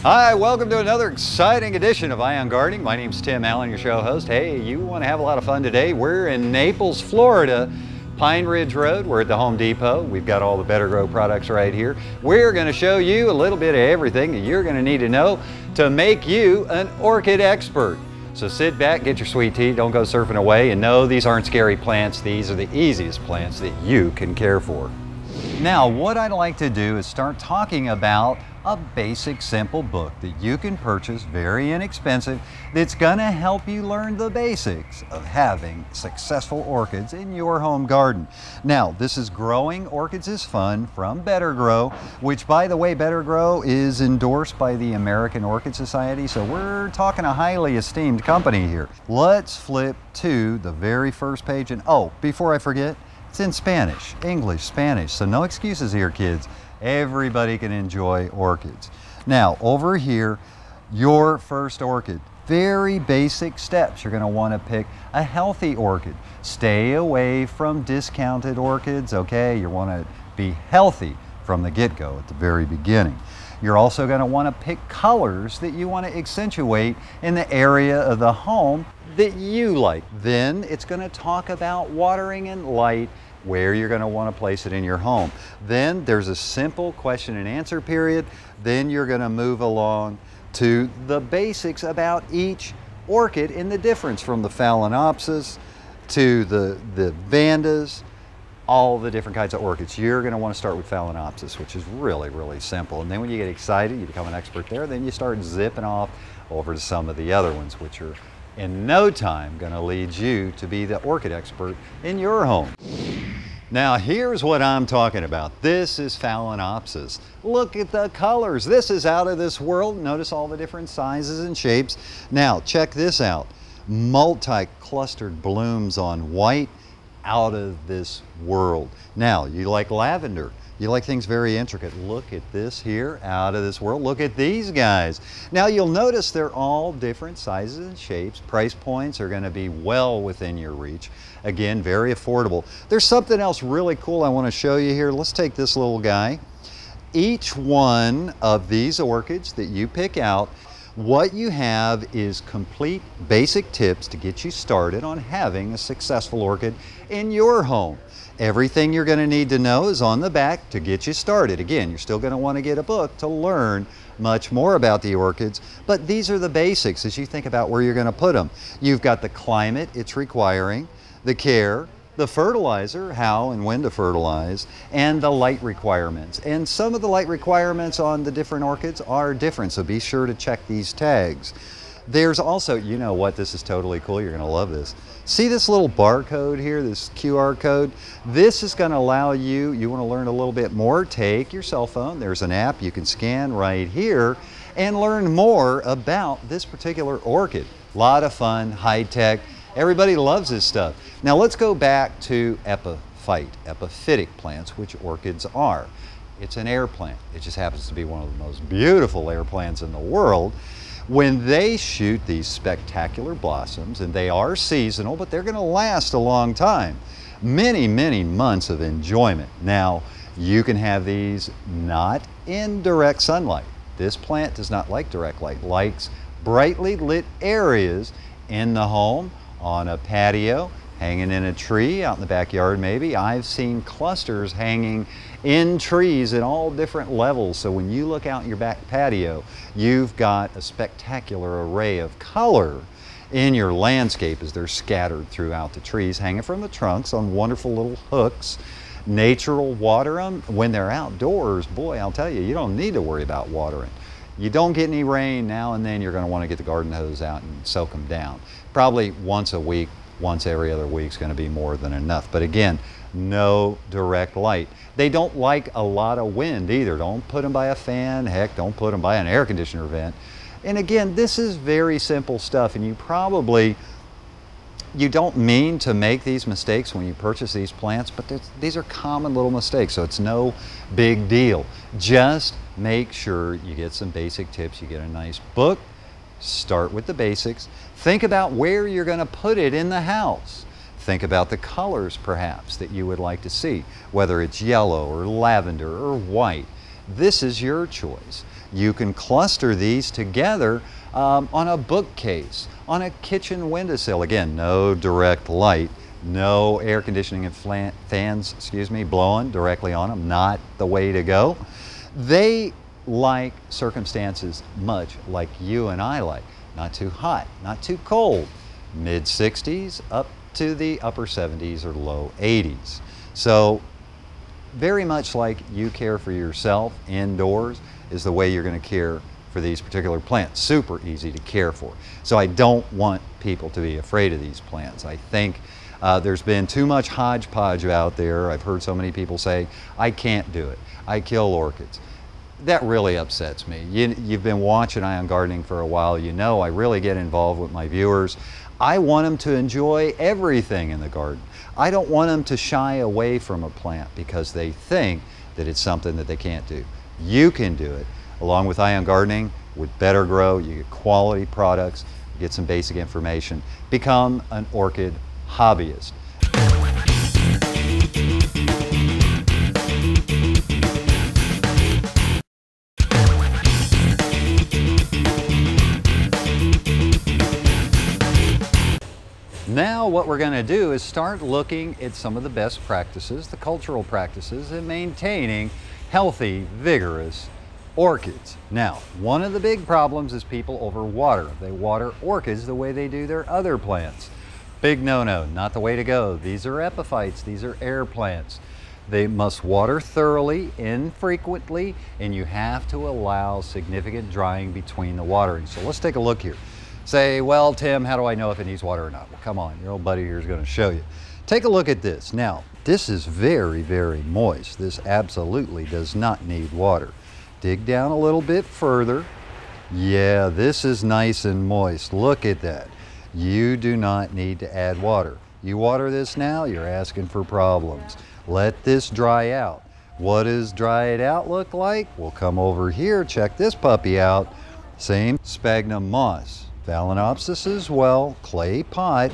Hi, welcome to another exciting edition of Ion Gardening. My name's Tim Allen, your show host. Hey, you want to have a lot of fun today? We're in Naples, Florida, Pine Ridge Road. We're at the Home Depot. We've got all the Better Grow products right here. We're going to show you a little bit of everything that you're going to need to know to make you an orchid expert. So sit back, get your sweet tea, don't go surfing away, and no, these aren't scary plants. These are the easiest plants that you can care for. Now, what I'd like to do is start talking about a basic, simple book that you can purchase, very inexpensive, that's gonna help you learn the basics of having successful orchids in your home garden. Now, this is Growing Orchids is Fun from Better Grow, which, by the way, Better Grow is endorsed by the American Orchid Society, so we're talking a highly esteemed company here. Let's flip to the very first page, and oh, before I forget, it's in Spanish, English, Spanish, so no excuses here, kids. Everybody can enjoy orchids. Now, over here, your first orchid. Very basic steps. You're going to want to pick a healthy orchid. Stay away from discounted orchids, okay? You want to be healthy from the get-go at the very beginning. You're also going to want to pick colors that you want to accentuate in the area of the home that you like. Then it's going to talk about watering and light, where you're going to want to place it in your home. Then there's a simple question and answer period. Then you're going to move along to the basics about each orchid and the difference from the Phalaenopsis to the Vandas, all the different kinds of orchids. You're going to want to start with Phalaenopsis, which is really, really simple. And then when you get excited, you become an expert there, then you start zipping off over to some of the other ones, which are in no time going to lead you to be the orchid expert in your home. Now, here's what I'm talking about. This is Phalaenopsis. Look at the colors. This is out of this world. Notice all the different sizes and shapes. Now, check this out. Multi-clustered blooms on white, out of this world. Now, you like lavender. You like things very intricate. Look at this here, out of this world. Look at these guys. Now, you'll notice they're all different sizes and shapes. Price points are going to be well within your reach. Again, very affordable. There's something else really cool I want to show you here. Let's take this little guy. Each one of these orchids that you pick out, what you have is complete basic tips to get you started on having a successful orchid in your home. Everything you're going to need to know is on the back to get you started. Again, you're still going to want to get a book to learn much more about the orchids, but these are the basics as you think about where you're going to put them. You've got the climate it's requiring, the care, the fertilizer, how and when to fertilize, and the light requirements. And some of the light requirements on the different orchids are different, so be sure to check these tags. There's also, you know what, this is totally cool, you're going to love this. See this little barcode here, this QR code? This is going to allow you want to learn a little bit more, take your cell phone, there's an app you can scan right here and learn more about this particular orchid. A lot of fun, high tech. Everybody loves this stuff. Now let's go back to epiphytic plants, which orchids are. It's an air plant. It just happens to be one of the most beautiful air plants in the world. When they shoot these spectacular blossoms, and they are seasonal, but they're going to last a long time, many, many months of enjoyment. Now, you can have these not in direct sunlight. This plant does not like direct light, likes brightly lit areas in the home, on a patio, hanging in a tree, out in the backyard maybe. I've seen clusters hanging in trees at all different levels. So when you look out in your back patio, you've got a spectacular array of color in your landscape as they're scattered throughout the trees, hanging from the trunks on wonderful little hooks. Nature will water them. When they're outdoors, boy, I'll tell you, you don't need to worry about watering. You don't get any rain, now and then you're going to want to get the garden hose out and soak them down. Probably once a week, once every other week is going to be more than enough. But again, no direct light. They don't like a lot of wind either. Don't put them by a fan. Heck, don't put them by an air conditioner vent. And again, this is very simple stuff, and you don't mean to make these mistakes when you purchase these plants, but these are common little mistakes, so it's no big deal. Just make sure you get some basic tips. You get a nice book, start with the basics. Think about where you're going to put it in the house. Think about the colors perhaps that you would like to see, whether it's yellow or lavender or white. This is your choice. You can cluster these together on a bookcase, on a kitchen windowsill. Again, no direct light, no air conditioning and fans, blowing directly on them. Not the way to go. They like circumstances much like you and I like. Not too hot, not too cold. Mid 60s up to the upper 70s or low 80s. So very much like you care for yourself indoors is the way you're going to care for these particular plants. Super easy to care for. So I don't want people to be afraid of these plants. I think there's been too much hodgepodge out there. I've heard so many people say, I can't do it. I kill orchids. That really upsets me. You've been watching Eye on Gardening for a while. You know I really get involved with my viewers. I want them to enjoy everything in the garden. I don't want them to shy away from a plant because they think that it's something that they can't do. You can do it. Along with Eye on Gardening, with Better Grow, you get quality products, you get some basic information. Become an orchid hobbyist. Now what we're going to do is start looking at some of the best practices, the cultural practices in maintaining healthy, vigorous orchids. Now, one of the big problems is people overwater. They water orchids the way they do their other plants. Big no-no, not the way to go. These are epiphytes, these are air plants. They must water thoroughly, infrequently, and you have to allow significant drying between the watering. So let's take a look here. Say, well, Tim, how do I know if it needs water or not? Well, come on, your old buddy here is going to show you. Take a look at this. Now, this is very, very moist. This absolutely does not need water. Dig down a little bit further. Yeah, this is nice and moist. Look at that. You do not need to add water. You water this now, you're asking for problems. Let this dry out. What does dry it out look like? We'll come over here, check this puppy out. Same sphagnum moss. Phalaenopsis as well, clay pot,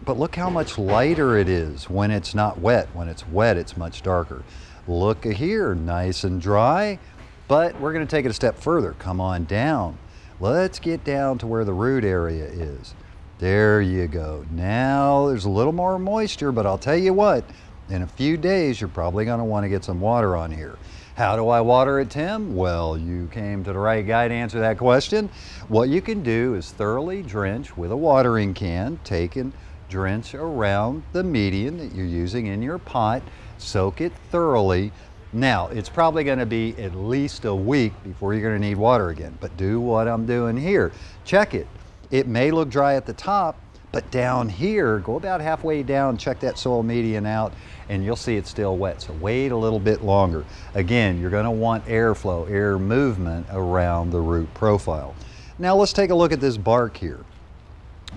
but look how much lighter it is when it's not wet. When it's wet, it's much darker. Look here, nice and dry, but we're going to take it a step further. Come on down. Let's get down to where the root area is. There you go. Now there's a little more moisture, but I'll tell you what, in a few days, you're probably going to want to get some water on here. How do I water it, Tim? Well, you came to the right guy to answer that question. What you can do is thoroughly drench with a watering can. Take and drench around the medium that you're using in your pot. Soak it thoroughly. Now, it's probably going to be at least a week before you're going to need water again. But do what I'm doing here. Check it. It may look dry at the top, but down here, go about halfway down, check that soil medium out, and you'll see it's still wet. So wait a little bit longer. Again, you're going to want airflow, air movement around the root profile. Now let's take a look at this bark here.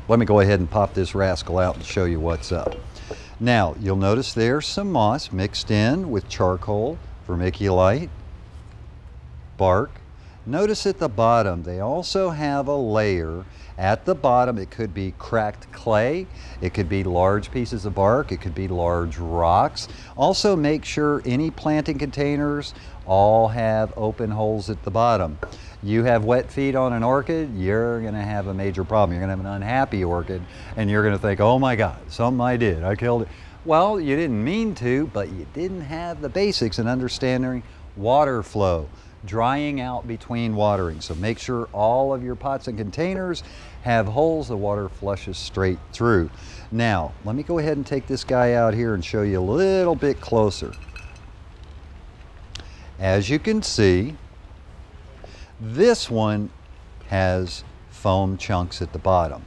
Let me go ahead and pop this rascal out and show you what's up. Now, you'll notice there's some moss mixed in with charcoal, vermiculite, bark. Notice at the bottom, they also have a layer. At the bottom, it could be cracked clay, it could be large pieces of bark, it could be large rocks. Also make sure any planting containers all have open holes at the bottom. You have wet feet on an orchid, you're gonna have a major problem. You're gonna have an unhappy orchid and you're gonna think, oh my God, something I did, I killed it. Well, you didn't mean to, but you didn't have the basics in understanding water flow, drying out between watering. So make sure all of your pots and containers have holes the water flushes straight through. Now, let me go ahead and take this guy out here and show you a little bit closer. As you can see, this one has foam chunks at the bottom.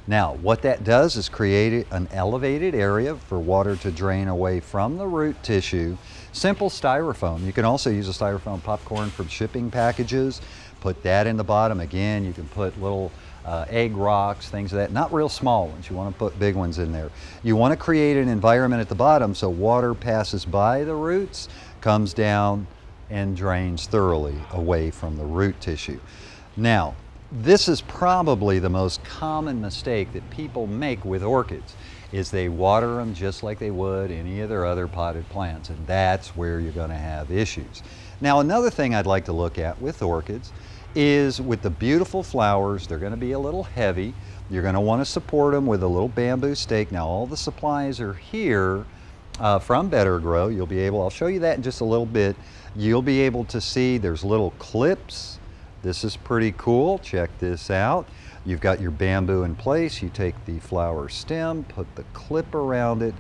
Now, what that does is create an elevated area for water to drain away from the root tissue. Simple styrofoam. You can also use a styrofoam popcorn from shipping packages. Put that in the bottom. Again, you can put little egg rocks, things of that. Not real small ones. You want to put big ones in there. You want to create an environment at the bottom so water passes by the roots, comes down, and drains thoroughly away from the root tissue. Now, this is probably the most common mistake that people make with orchids. is they water them just like they would any of their other potted plants, and that's where you're going to have issues. Now, another thing I'd like to look at with orchids is with the beautiful flowers, they're going to be a little heavy. You're going to want to support them with a little bamboo stake. Now, all the supplies are here from Better Grow. You'll be able, I'll show you that in just a little bit. You'll be able to see there's little clips. This is pretty cool. Check this out. You've got your bamboo in place. You take the flower stem, put the clip around it,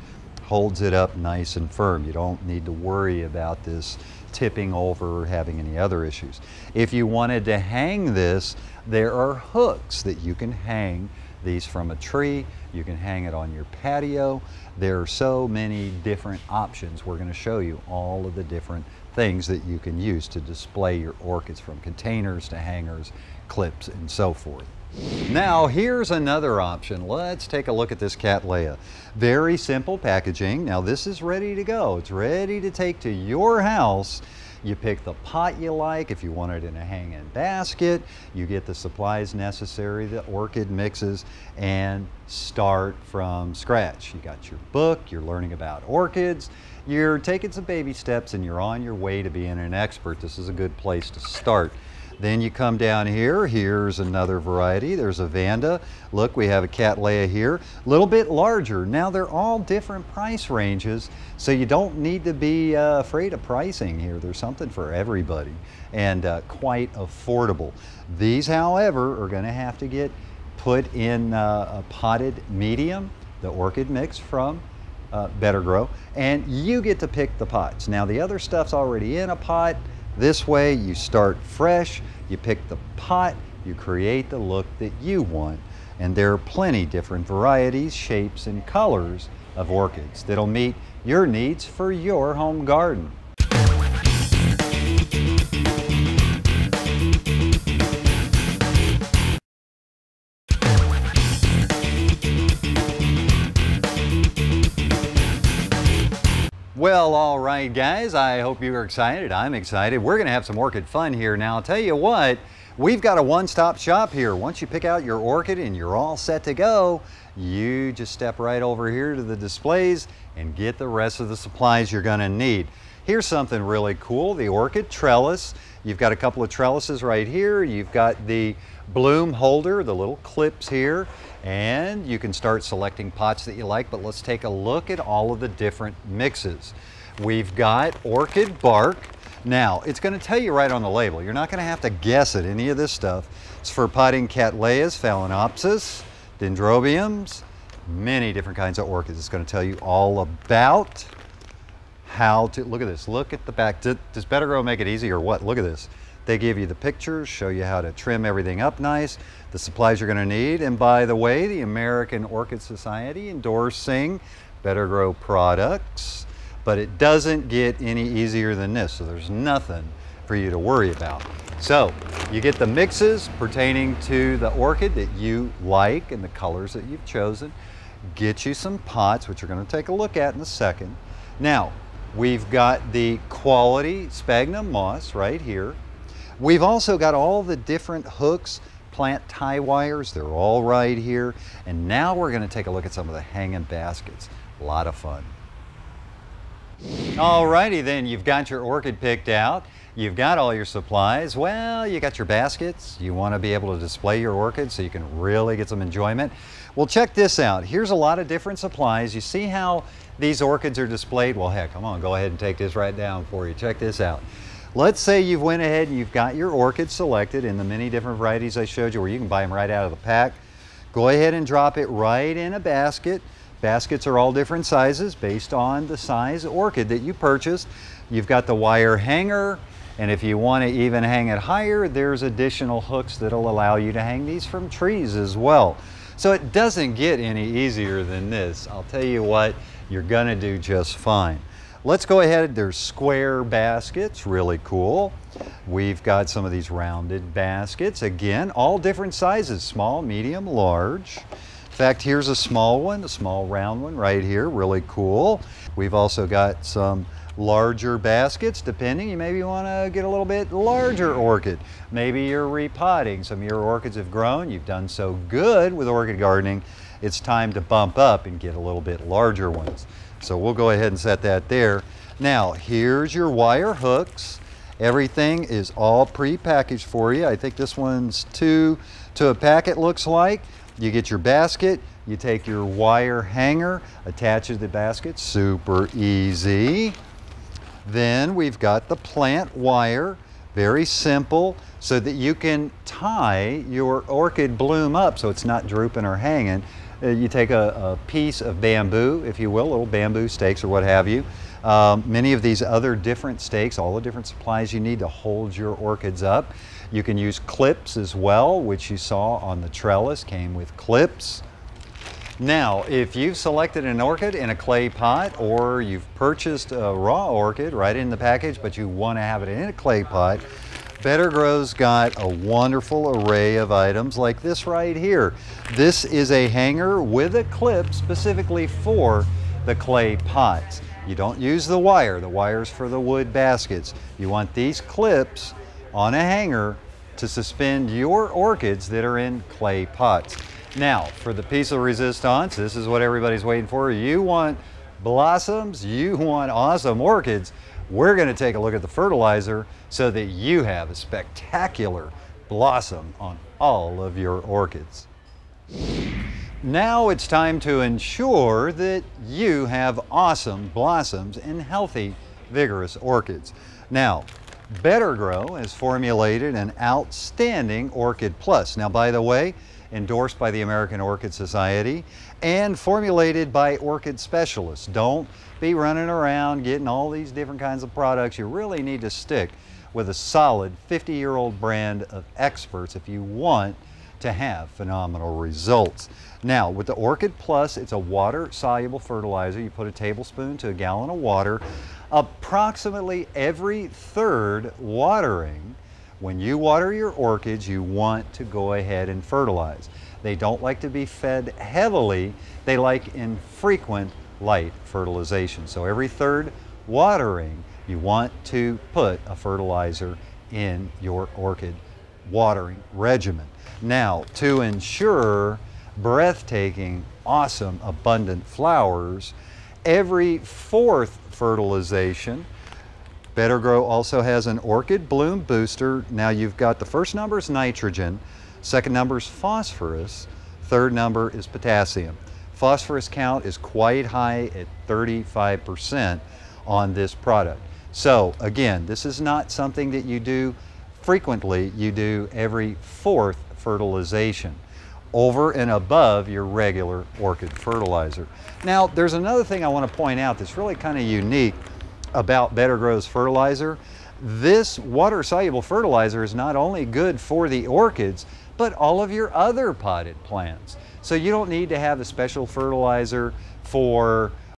holds it up nice and firm. You don't need to worry about this tipping over or having any other issues. If you wanted to hang this, there are hooks that you can hang these from a tree. You can hang it on your patio. There are so many different options. We're going to show you all of the different things that you can use to display your orchids, from containers to hangers, clips, and so forth. Now, here's another option. Let's take a look at this Cattleya. Very simple packaging. Now, this is ready to go. It's ready to take to your house. You pick the pot you like. If you want it in a hanging basket, you get the supplies necessary, the orchid mixes, and start from scratch. You got your book, you're learning about orchids, you're taking some baby steps, and you're on your way to being an expert. This is a good place to start. Then you come down here, here's another variety. There's a Vanda. Look, we have a Cattleya here, a little bit larger. Now they're all different price ranges, so you don't need to be afraid of pricing here. There's something for everybody, and quite affordable. These, however, are gonna have to get put in a potted medium, the orchid mix from Better Grow, and you get to pick the pots. Now the other stuff's already in a pot. This way you start fresh, you pick the pot, you create the look that you want, and there are plenty different varieties, shapes, and colors of orchids that'll meet your needs for your home garden. Well, all right, guys, I hope you are excited. I'm excited. We're going to have some orchid fun here. Now, I'll tell you what, we've got a one-stop shop here. Once you pick out your orchid and you're all set to go, you just step right over here to the displays and get the rest of the supplies you're going to need. Here's something really cool, the orchid trellis. You've got a couple of trellises right here. You've got the bloom holder, the little clips here, and you can start selecting pots that you like, but let's take a look at all of the different mixes. We've got orchid bark. Now, it's going to tell you right on the label. You're not going to have to guess at any of this stuff. It's for potting Cattleyas, Phalaenopsis, Dendrobiums, many different kinds of orchids. It's going to tell you all about how to, look at this, look at the back. Does Better Grow make it easy or what? Look at this. They give you the pictures, show you how to trim everything up nice, the supplies you're going to need. And by the way, the American Orchid Society endorsing Better Grow products, but it doesn't get any easier than this. So there's nothing for you to worry about. So you get the mixes pertaining to the orchid that you like and the colors that you've chosen. Get you some pots, which we're going to take a look at in a second. Now, we've got the quality sphagnum moss right here. We've also got all the different hooks, plant tie wires. They're all right here. And now we're going to take a look at some of the hanging baskets. A lot of fun. Alrighty then, you've got your orchid picked out. You've got all your supplies. Well, you got your baskets. You want to be able to display your orchids so you can really get some enjoyment. Well, check this out. Here's a lot of different supplies. You see how these orchids are displayed? Well, heck, come on, go ahead and take this right down for you. Check this out. Let's say you've went ahead and you've got your orchids selected in the many different varieties I showed you, where you can buy them right out of the pack. Go ahead and drop it right in a basket. Baskets are all different sizes based on the size orchid that you purchased. You've got the wire hanger, and if you want to even hang it higher, there's additional hooks that'll allow you to hang these from trees as well. So it doesn't get any easier than this. I'll tell you what, you're gonna do just fine. Let's go ahead. There's square baskets, really cool. We've got some of these rounded baskets. Again, all different sizes, small, medium, large. In fact, here's a small one, a small round one right here, really cool. We've also got some larger baskets, depending. You maybe want to get a little bit larger orchid. Maybe you're repotting. Some of your orchids have grown. You've done so good with orchid gardening it's time to bump up and get a little bit larger ones. So we'll go ahead and set that there. Now, here's your wire hooks. Everything is all pre-packaged for you. I think this one's 2 to a pack, it looks like. You get your basket, you take your wire hanger, attach it to the basket, super easy. Then we've got the plant wire, very simple, so that you can tie your orchid bloom up so it's not drooping or hanging. You take a piece of bamboo, if you will, little bamboo stakes or what have you. Many of these other different stakes, all the different supplies you need to hold your orchids up. You can use clips as well, which you saw on the trellis, came with clips. Now, if you've selected an orchid in a clay pot, or you've purchased a raw orchid right in the package, but you want to have it in a clay pot, Better Grow's got a wonderful array of items like this right here. This is a hanger with a clip specifically for the clay pots. You don't use the wire. The wire's for the wood baskets. You want these clips on a hanger to suspend your orchids that are in clay pots. Now, for the piece of resistance, this is what everybody's waiting for. You want blossoms, you want awesome orchids. We're going to take a look at the fertilizer so that you have a spectacular blossom on all of your orchids. Now it's time to ensure that you have awesome blossoms and healthy, vigorous orchids. Now, Better Grow has formulated an outstanding Orchid Plus. Now, by the way, endorsed by the American Orchid Society and formulated by orchid specialists. Don't be running around getting all these different kinds of products. You really need to stick with a solid 50-year-old brand of experts if you want to have phenomenal results. Now, with the Orchid Plus, it's a water-soluble fertilizer. You put a tablespoon to a gallon of water. Approximately every third watering. When you water your orchids, you want to go ahead and fertilize. They don't like to be fed heavily. They like infrequent light fertilization. So every third watering, you want to put a fertilizer in your orchid watering regimen. Now, to ensure breathtaking, awesome, abundant flowers, every fourth fertilization, Better Grow also has an orchid bloom booster. Now you've got the first number is nitrogen, second number is phosphorus, third number is potassium. Phosphorus count is quite high at 35% on this product. So again, this is not something that you do frequently. You do every fourth fertilization over and above your regular orchid fertilizer. Now, there's another thing I want to point out that's really kind of unique about Better Grow's fertilizer. This water-soluble fertilizer is not only good for the orchids, but all of your other potted plants. So you don't need to have a special fertilizer for